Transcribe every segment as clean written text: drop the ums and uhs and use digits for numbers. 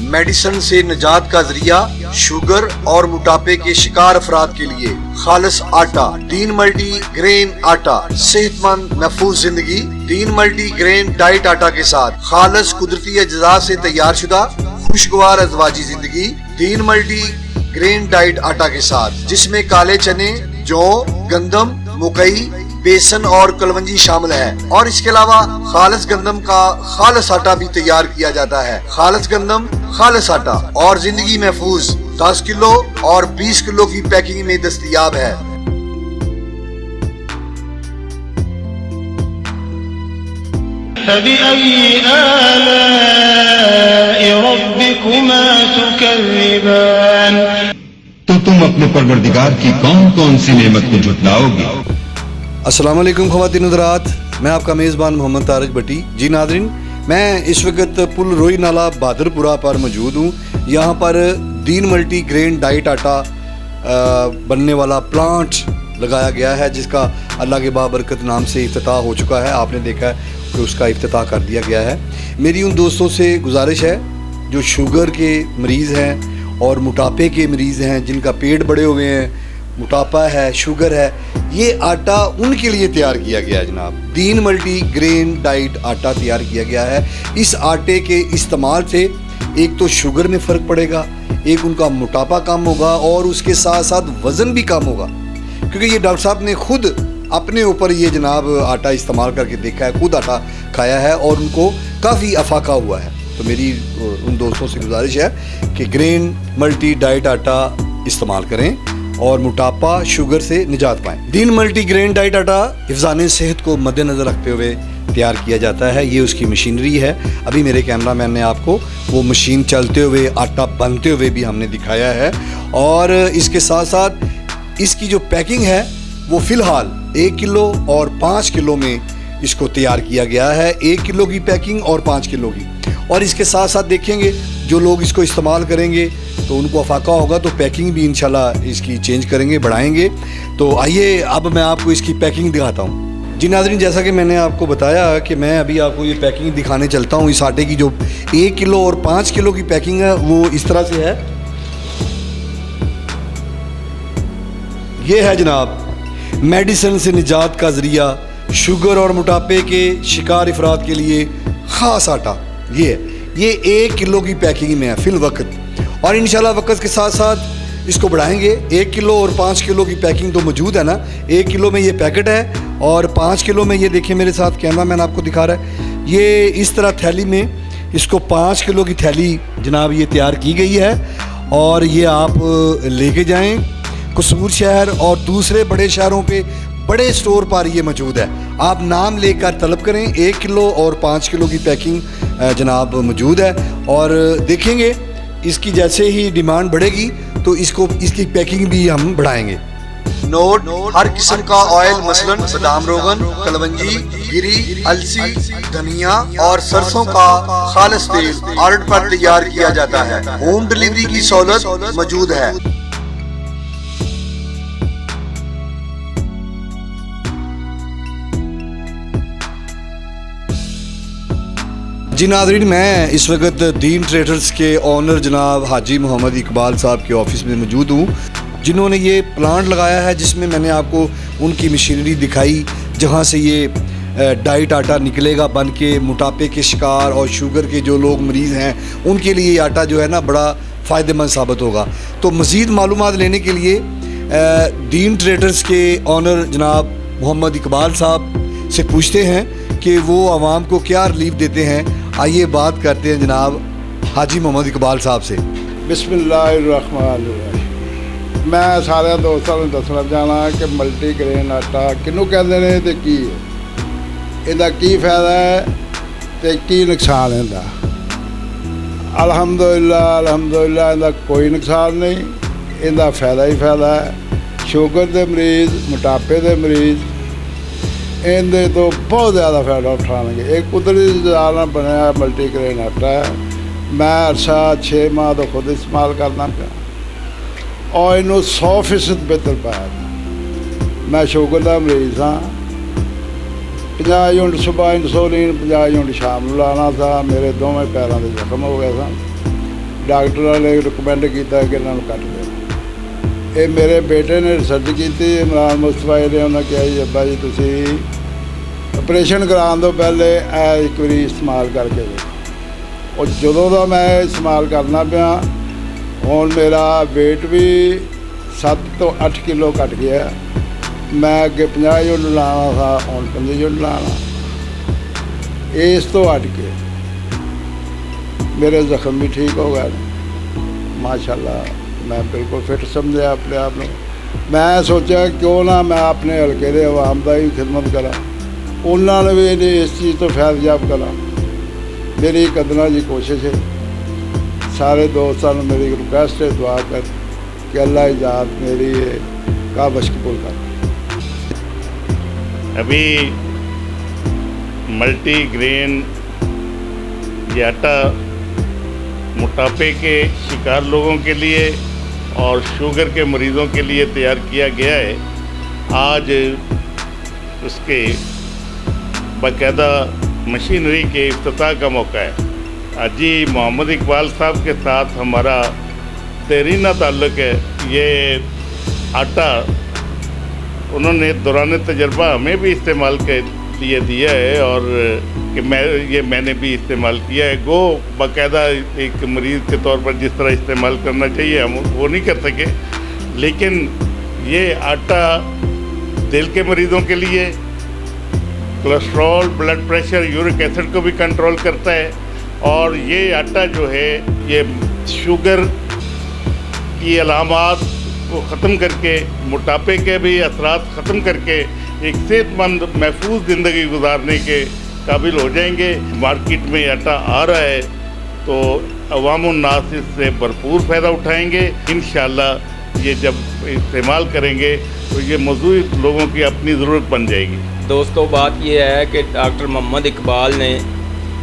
Medicine से निजात का जरिया, शुगर और मोटापे के शिकार अफराद के लिए खालिस आटा, दीन मल्टी ग्रेन आटा, सेहतमंद महफूज जिंदगी। दीन मल्टी ग्रेन डाइट आटा के साथ खालिस कुदरती अज्जा से तैयार शुदा खुशगवार अज़वाजी जिंदगी। दीन मल्टी ग्रेन डाइट आटा के साथ जिसमें काले चने, जौ, गंदम, मकई, बेसन और कलवंजी शामिल है। और इसके अलावा खालिस गंदम का खालिस आटा भी तैयार किया जाता है। खालिस गंदम, खालिस आटा और जिंदगी महफूज 10 किलो और 20 किलो की पैकिंग में दस्तयाब है। तो तुम अपने परवरदिगार की कौन कौन सी नेमत को झुटलाओगे? अस्सलाम वालेकुम ख़वातीन हज़रात, मैं आपका मेज़बान मोहम्मद तारिक भट्टी। जी नाज़रीन, मैं इस वक्त पुल रोई नाला बहादुरपुरा पर मौजूद हूँ। यहाँ पर दीन मल्टी ग्रेन डाइट आटा बनने वाला प्लांट लगाया गया है, जिसका अल्लाह के बाबरकत नाम से इफ्तिताह हो चुका है। आपने देखा है कि उसका इफ्तिताह कर दिया गया है। मेरी उन दोस्तों से गुजारिश है जो शुगर के मरीज़ हैं और मोटापे के मरीज़ हैं, जिनका पेट बड़े हुए हैं, मोटापा है, शुगर है, ये आटा उनके लिए तैयार किया गया है जनाब। दीन मल्टी ग्रेन डाइट आटा तैयार किया गया है। इस आटे के इस्तेमाल से एक तो शुगर में फ़र्क पड़ेगा, एक उनका मोटापा कम होगा और उसके साथ साथ वज़न भी कम होगा, क्योंकि ये डॉक्टर साहब ने खुद अपने ऊपर ये जनाब आटा इस्तेमाल करके देखा है, खुद आटा खाया है और उनको काफ़ी अफाका हुआ है। तो मेरी उन दोस्तों से गुजारिश है कि ग्रेन मल्टी डाइट आटा इस्तेमाल करें और मोटापा शुगर से निजात पाएं। दीन मल्टी ग्रेन डाइट आटा हिफ्ज़ान सेहत को मद्देनज़र रखते हुए तैयार किया जाता है। ये उसकी मशीनरी है। अभी मेरे कैमरामैन ने आपको वो मशीन चलते हुए, आटा बनते हुए भी हमने दिखाया है। और इसके साथ साथ इसकी जो पैकिंग है वो फ़िलहाल 1 किलो और 5 किलो में इसको तैयार किया गया है। 1 किलो की पैकिंग और 5 किलो की। और इसके साथ साथ देखेंगे जो लोग इसको इस्तेमाल करेंगे तो उनको अफाका होगा, तो पैकिंग भी इंशाल्लाह इसकी चेंज करेंगे, बढ़ाएंगे। तो आइए अब मैं आपको इसकी पैकिंग दिखाता हूँ। जी नाज़रीन, जैसा कि मैंने आपको बताया कि मैं अभी आपको ये पैकिंग दिखाने चलता हूँ। इस आटे की जो 1 किलो और 5 किलो की पैकिंग है वो इस तरह से है। ये है जनाब मेडिसिन से निजात का ज़रिया, शुगर और मोटापे के शिकार अफराद के लिए ख़ास आटा। ये 1 किलो की पैकिंग में है फिल वक्त, और इंशाल्लाह वक्त के साथ साथ इसको बढ़ाएंगे। 1 किलो और 5 किलो की पैकिंग तो मौजूद है ना। 1 किलो में ये पैकेट है और 5 किलो में ये देखिए, मेरे साथ कैमरामैन आपको दिखा रहा है। ये इस तरह थैली में इसको 5 किलो की थैली जनाब ये तैयार की गई है। और ये आप लेके जाएं कसूर शहर और दूसरे बड़े शहरों पे बड़े स्टोर पर ये मौजूद है। आप नाम लेकर तलब करें। 1 किलो और 5 किलो की पैकिंग जनाब मौजूद है। और देखेंगे इसकी जैसे ही डिमांड बढ़ेगी तो इसकी पैकिंग भी हम बढ़ाएंगे। नोट, हर किस्म का ऑयल मसलन बादाम रोगन, कलवंजी, गिरी, अलसी, धनिया और सरसों का खालिस तेल ऑर्डर पर तैयार किया जाता है। होम डिलीवरी की सहूलत मौजूद है। जी नाज़रीन, मैं इस वक्त दीन ट्रेडर्स के ऑनर जनाब हाजी मोहम्मद इकबाल साहब के ऑफ़िस में मौजूद हूँ, जिन्होंने ये प्लांट लगाया है, जिसमें मैंने आपको उनकी मशीनरी दिखाई, जहाँ से ये डाइट आटा निकलेगा बन के। मोटापे के शिकार और शुगर के जो लोग मरीज़ हैं उनके लिए ये आटा जो है ना बड़ा फ़ायदेमंद साबित होगा। तो मज़ीद मालूमात लेने के लिए दीन ट्रेडर्स के ऑनर जनाब मोहम्मद इकबाल साहब से पूछते हैं कि वो आवाम को क्या रिलीफ देते हैं। आइए बात करते हैं जनाब हाजी मोहम्मद इकबाल साहब से। बिस्मिल्लाहिर्रहमानिर्रहीम। मैं सारे दोस्तों को दसना चाहना कि मल्टी ग्रेन आटा किनू कहते हैं तो की है, इहदा की फ़ायदा है तो की नुकसान है इहदा। अल्हम्दुलिल्लाह इहदा कोई नुकसान नहीं, इहदा फ़ायदा ही फ़ायदा है। शुगर के मरीज़, मोटापे के मरीज़ इनके तो बहुत ज़्यादा फ़ायदा उठाएंगे। एक कुदरती जाल बनया मल्टी ग्रेन आटा है। मैं अरसा 6 माह तो खुद इस्तेमाल करना पाया और इनू 100% बेहतर पाया। मैं शुगर का मरीज़ हाँ। 50 यूनिट सुबह इंसुलिन, 50 यूनिट शाम को लाना था। मेरे दोवें पैरों के जख्म हो गए सन। ਡਾਕਟਰਾਂ ਨੇ ਰਿਕਮੈਂਡ ਕੀਤਾ ਕਿ ਇਹਨਾਂ ਨੂੰ ਕੱਟ ਦਿਓ। ਇਹ ਮੇਰੇ ਬੇਟੇ ਨੇ ਰਿਸਰਚ ਕੀਤੀ, ਇਮਰਾਨ ਮੁਸਤਫਾ ਨੇ, ਉਹਨਾਂ ਕਿਹਾ ਜੀ ਅੱਬਾ ਜੀ ਤੁਸੀਂ ਆਪਰੇਸ਼ਨ ਕਰਾਉਣ ਤੋਂ ਪਹਿਲੇ ਇਹ ਇੱਕ ਵਾਰੀ ਇਸਤੇਮਾਲ ਕਰਕੇ ਦੇਖੋ। ਉਹ ਜਦੋਂ ਦਾ ਮੈਂ ਇਸਤੇਮਾਲ ਕਰਨਾ ਪਿਆ, ਹੁਣ ਮੇਰਾ weight ਵੀ 7 ਤੋਂ 8 ਕਿਲੋ ਘਟ ਗਿਆ। ਮੈਂ ਅੱਗੇ 50 ਯੂਨਿਟ ਲਾਣਾ ਸੀ, ਹੁਣ 5 ਯੂਨਿਟ ਲਾਣਾ। ਇਸ ਤੋਂ ਹਟ ਕੇ ਮੇਰੇ ਜ਼ਖਮ ਵੀ ਠੀਕ ਹੋ ਗਏ माशाअल्लाह। मैं बिल्कुल फिट समझा अपने आप में। मैं सोचा क्यों ना मैं अपने हल्के के आवाम का भी खिदमत करा, उन्होंने भी इस चीज़ तो फैज़याब करा। मेरी कदना जी कोशिश है, सारे दोस्तों ने मेरी रिक्वेस्ट है, दुआ कर कि अल्लाह इजाज़त मेरी काबश कबूल कर। अभी मल्टी ग्रेन ये आटा मोटापे के शिकार लोगों के लिए और शुगर के मरीज़ों के लिए तैयार किया गया है। आज उसके बाकायदा मशीनरी के इफ्तिताह का मौका है। आज ही मोहम्मद इकबाल साहब के साथ हमारा देरीना ताल्लुक़ है। ये आटा उन्होंने दौरान तजर्बा हमें भी इस्तेमाल के लिए दिया है और कि मैंने भी इस्तेमाल किया है। गो बाकायदा एक मरीज़ के तौर पर जिस तरह इस्तेमाल करना चाहिए हम वो नहीं कर सके, लेकिन ये आटा दिल के मरीज़ों के लिए, cholesterol, blood pressure, uric acid को भी कंट्रोल करता है। और ये आटा जो है ये शुगर की अलामात को ख़त्म करके, मोटापे के भी असरात ख़त्म करके एक सेहतमंद महफूज ज़िंदगी गुजारने के काबिल हो जाएंगे। मार्केट में आटा आ रहा है तो अवामुन्नास इससे भरपूर फ़ायदा उठाएंगे। इंशाअल्लाह ये जब इस्तेमाल करेंगे तो ये मज़दूर लोगों की अपनी ज़रूरत बन जाएगी। दोस्तों बात ये है कि डॉक्टर मोहम्मद इकबाल ने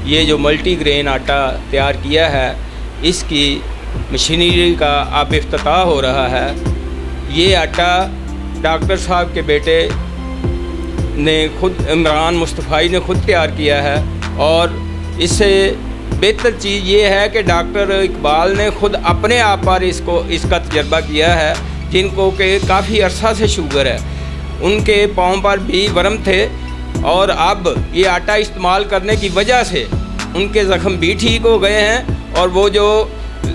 ये जो मल्टीग्रेन आटा तैयार किया है, इसकी मशीनरी का अब इफ्तिताह हो रहा है। ये आटा डॉक्टर साहब के बेटे ने खुद, इमरान मुस्तफ़ाई ने खुद तैयार किया है। और इससे बेहतर चीज़ ये है कि डॉक्टर इकबाल ने खुद अपने आप पर इसका तजर्बा किया है। जिनको कि काफ़ी अरसा से शुगर है, उनके पाँव पर भी वर्म थे और अब ये आटा इस्तेमाल करने की वजह से उनके ज़ख्म भी ठीक हो गए हैं। और वो जो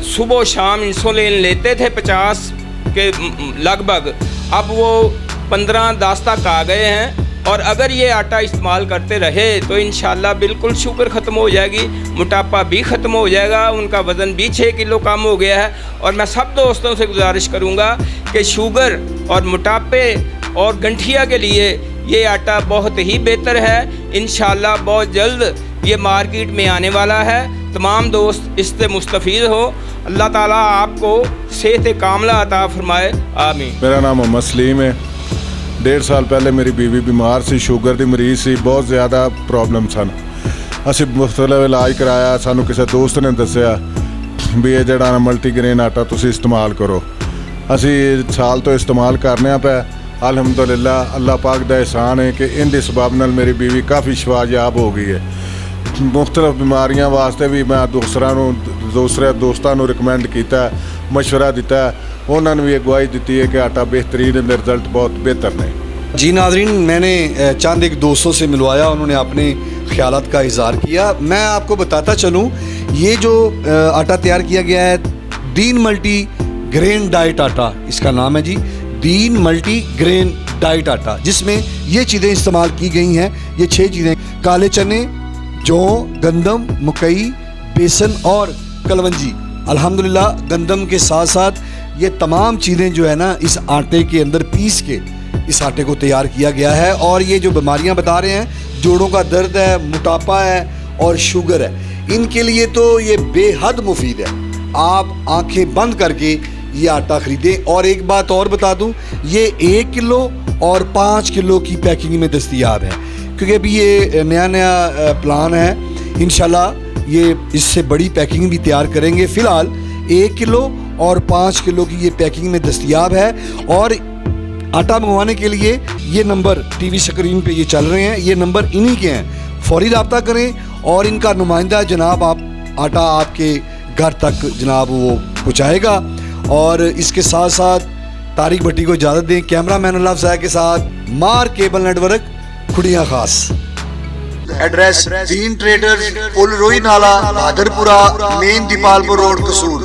सुबह शाम इंसुलिन लेते थे 50 के लगभग, अब वो 15-10 तक आ गए हैं। और अगर ये आटा इस्तेमाल करते रहे तो इंशाल्लाह बिल्कुल शुगर ख़त्म हो जाएगी, मोटापा भी ख़त्म हो जाएगा, उनका वज़न भी 6 किलो कम हो गया है। और मैं सब दोस्तों से गुजारिश करूँगा कि शुगर और मोटापे और गंठिया के लिए ये आटा बहुत ही बेहतर है। इंशाल्लाह बहुत जल्द ये मार्केट में आने वाला है। तमाम दोस्त इससे मुस्तफ़ीद हो। अल्लाह ताला आपको सेहत कामला अता फरमाए, आमीन। मेरा नाम मोहम्मद सलीम है। 1.5 साल पहले मेरी बीवी बीमार सी, शुगर की मरीज़ सी, बहुत ज़्यादा प्रॉब्लम सन। असी मुख्तलिफ इलाज कराया, सानू किसी दोस्त ने दसिया भी ये जड़ा मल्टीग्रेन आटा तुसी इस्तेमाल करो। असी साल तो इस्तेमाल करने पे अल्हम्दुलिल्लाह अल्लाह पाक दा एहसान है कि इन दी सबब नाल मेरी बीवी काफ़ी शिफायाब हो गई है। मुख्तलिफ बीमारियां वास्ते भी मैं दूसरे दोस्तों को रिकमेंड किया, मशवरा दिता, उन्होंने भी अगवाई दी है कि आटा बेहतरीन, रिजल्ट बहुत बेहतर ने। जी नाज़रीन, मैंने चंद एक दोस्तों से मिलवाया, उन्होंने अपने ख्यालात का इज़हार किया। मैं आपको बताता चलूँ, ये जो आटा तैयार किया गया है दीन मल्टी ग्रेन डाइट आटा, इसका नाम है जी दीन मल्टी ग्रेन डाइट आटा, जिसमें ये चीज़ें इस्तेमाल की गई हैं। ये 6 चीज़ें, काले चने, जौ, गंदम, मकई, बेसन और कलवंजी। अल्हम्दुलिल्लाह गंदम के साथ साथ ये तमाम चीज़ें जो है ना इस आटे के अंदर पीस के इस आटे को तैयार किया गया है। और ये जो बीमारियां बता रहे हैं, जोड़ों का दर्द है, मोटापा है और शुगर है, इनके लिए तो ये बेहद मुफीद है। आप आंखें बंद करके ये आटा ख़रीदें। और एक बात और बता दूं, ये 1 किलो और 5 किलो की पैकिंग में दस्तयाब है, क्योंकि अभी ये नया प्लान है। इंशाल्लाह ये इससे बड़ी पैकिंग भी तैयार करेंगे। फ़िलहाल 1 किलो और 5 किलो की ये पैकिंग में दस्तयाब है। और आटा मंगवाने के लिए ये नंबर टीवी स्क्रीन पे ये चल रहे हैं, ये नंबर इन्हीं के हैं। फ़ौरी रब्ता करें और इनका नुमाइंदा जनाब आप आटा आपके घर तक जनाब वो पहुँचाएगा। और इसके साथ साथ तारिक भट्टी को इजाज़त दें। कैमरामैन अल्लाह साहब के साथ मार केबल नेटवर्क, खुड़ियाँ खास। एड्रेस दीन ट्रेडर्स, पुल रोई नाला, बहादुरपुरा, मेन दीपालपुर रोड, कसूर।